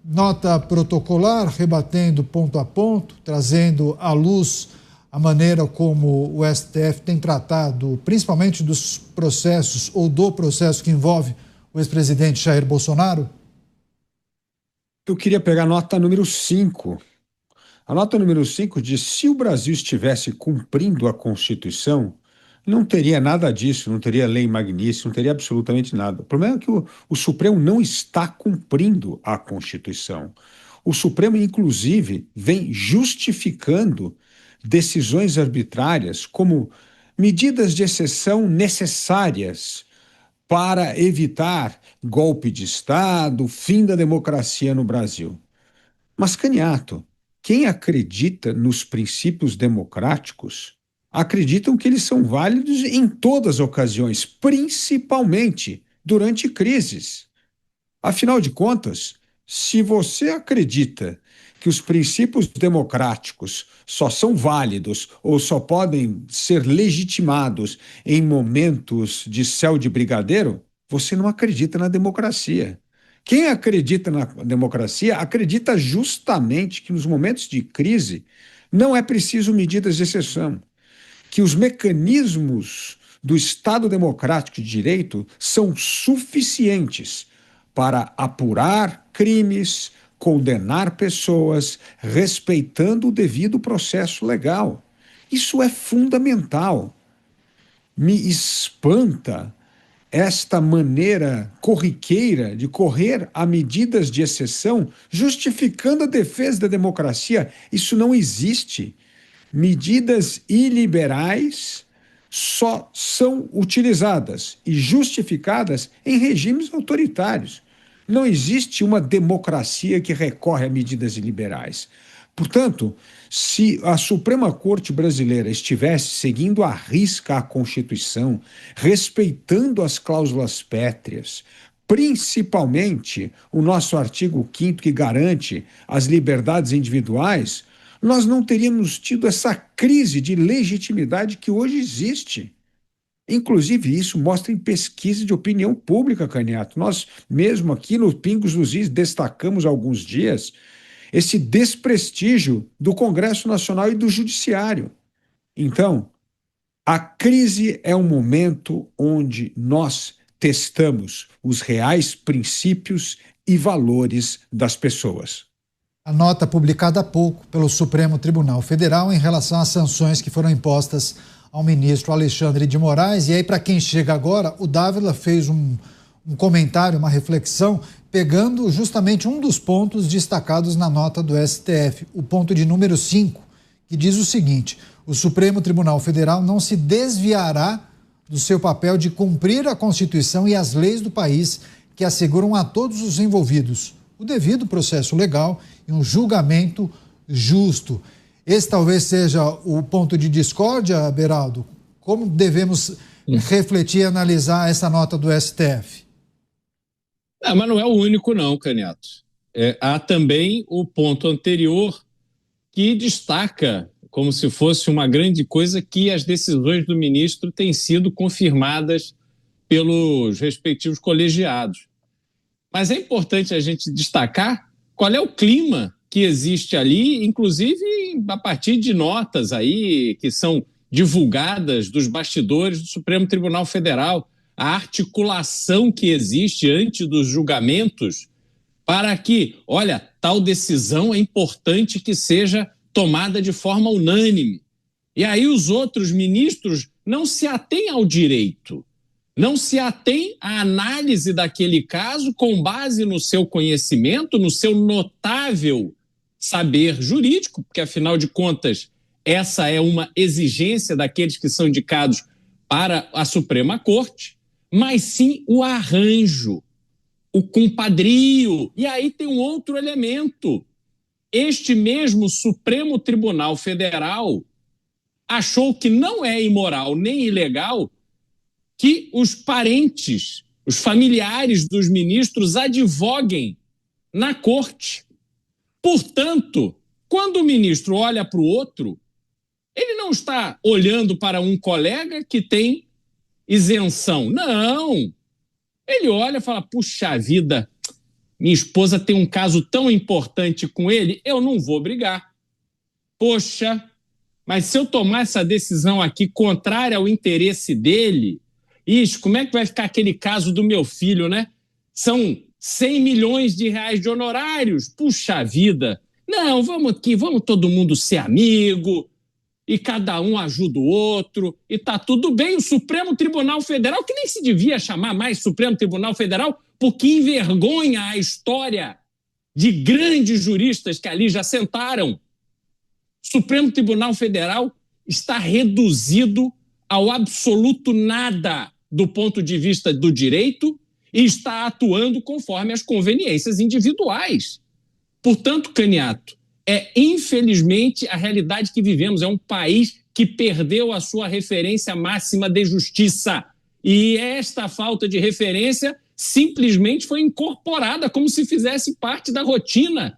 nota protocolar, rebatendo ponto a ponto, trazendo à luz a maneira como o STF tem tratado, principalmente dos processos ou do processo que envolve o ex-presidente Jair Bolsonaro? Eu queria pegar a nota número 5. A nota número 5 diz: se o Brasil estivesse cumprindo a Constituição, não teria nada disso, não teria lei magnífica, não teria absolutamente nada. O problema é que o Supremo não está cumprindo a Constituição. O Supremo, inclusive, vem justificando decisões arbitrárias como medidas de exceção necessárias para evitar golpe de Estado, fim da democracia no Brasil. Mas, Caniato, quem acredita nos princípios democráticos acreditam que eles são válidos em todas as ocasiões, principalmente durante crises. Afinal de contas, se você acredita que os princípios democráticos só são válidos ou só podem ser legitimados em momentos de céu de brigadeiro, você não acredita na democracia. Quem acredita na democracia acredita justamente que nos momentos de crise não é preciso medidas de exceção, que os mecanismos do Estado Democrático de Direito são suficientes para apurar crimes, condenar pessoas, respeitando o devido processo legal. Isso é fundamental. Me espanta esta maneira corriqueira de correr a medidas de exceção, justificando a defesa da democracia. Isso não existe. Medidas iliberais só são utilizadas e justificadas em regimes autoritários. Não existe uma democracia que recorre a medidas iliberais. Portanto, se a Suprema Corte brasileira estivesse seguindo à risca a Constituição, respeitando as cláusulas pétreas, principalmente o nosso artigo 5º que garante as liberdades individuais, nós não teríamos tido essa crise de legitimidade que hoje existe. Inclusive, isso mostra em pesquisa de opinião pública, Caniato. Nós, mesmo aqui no Pingos nos Is, destacamos há alguns dias esse desprestígio do Congresso Nacional e do Judiciário. Então, a crise é um momento onde nós testamos os reais princípios e valores das pessoas. A nota publicada há pouco pelo Supremo Tribunal Federal em relação às sanções que foram impostas ao ministro Alexandre de Moraes. E aí, para quem chega agora, o Dávila fez um comentário, uma reflexão, pegando justamente um dos pontos destacados na nota do STF, o ponto de número 5, que diz o seguinte: o Supremo Tribunal Federal não se desviará do seu papel de cumprir a Constituição e as leis do país que asseguram a todos os envolvidos o devido processo legal e um julgamento justo. Esse talvez seja o ponto de discórdia, Beraldo. Como devemos refletir e analisar essa nota do STF? Mas não é o único não, Caniato. Há também o ponto anterior que destaca, como se fosse uma grande coisa, que as decisões do ministro têm sido confirmadas pelos respectivos colegiados. Mas é importante a gente destacar qual é o clima que existe ali, inclusive a partir de notas aí que são divulgadas dos bastidores do Supremo Tribunal Federal, a articulação que existe antes dos julgamentos para que, olha, tal decisão é importante que seja tomada de forma unânime. E aí os outros ministros não se atêm ao direito, não se atém à análise daquele caso com base no seu conhecimento, no seu notável saber jurídico, porque, afinal de contas, essa é uma exigência daqueles que são indicados para a Suprema Corte, mas sim o arranjo, o compadrio. E aí tem um outro elemento. Este mesmo Supremo Tribunal Federal achou que não é imoral nem ilegal que os parentes, os familiares dos ministros advoguem na corte. Portanto, quando o ministro olha para o outro, ele não está olhando para um colega que tem isenção. Não. Ele olha e fala, puxa vida, minha esposa tem um caso tão importante com ele, eu não vou brigar. Poxa, mas se eu tomar essa decisão aqui contrária ao interesse dele, como é que vai ficar aquele caso do meu filho, né? São 100 milhões de reais de honorários. Puxa vida. Não, vamos aqui, vamos todo mundo ser amigo, e cada um ajuda o outro, e tá tudo bem. O Supremo Tribunal Federal, que nem se devia chamar mais Supremo Tribunal Federal, porque envergonha a história de grandes juristas que ali já sentaram. O Supremo Tribunal Federal está reduzido ao absoluto nada do ponto de vista do direito e está atuando conforme as conveniências individuais. Portanto, Caniato, infelizmente a realidade que vivemos. É um país que perdeu a sua referência máxima de justiça. E esta falta de referência simplesmente foi incorporada como se fizesse parte da rotina,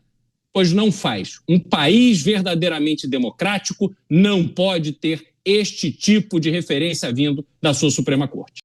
pois não faz. Um país verdadeiramente democrático não pode ter este tipo de referência vindo da sua Suprema Corte.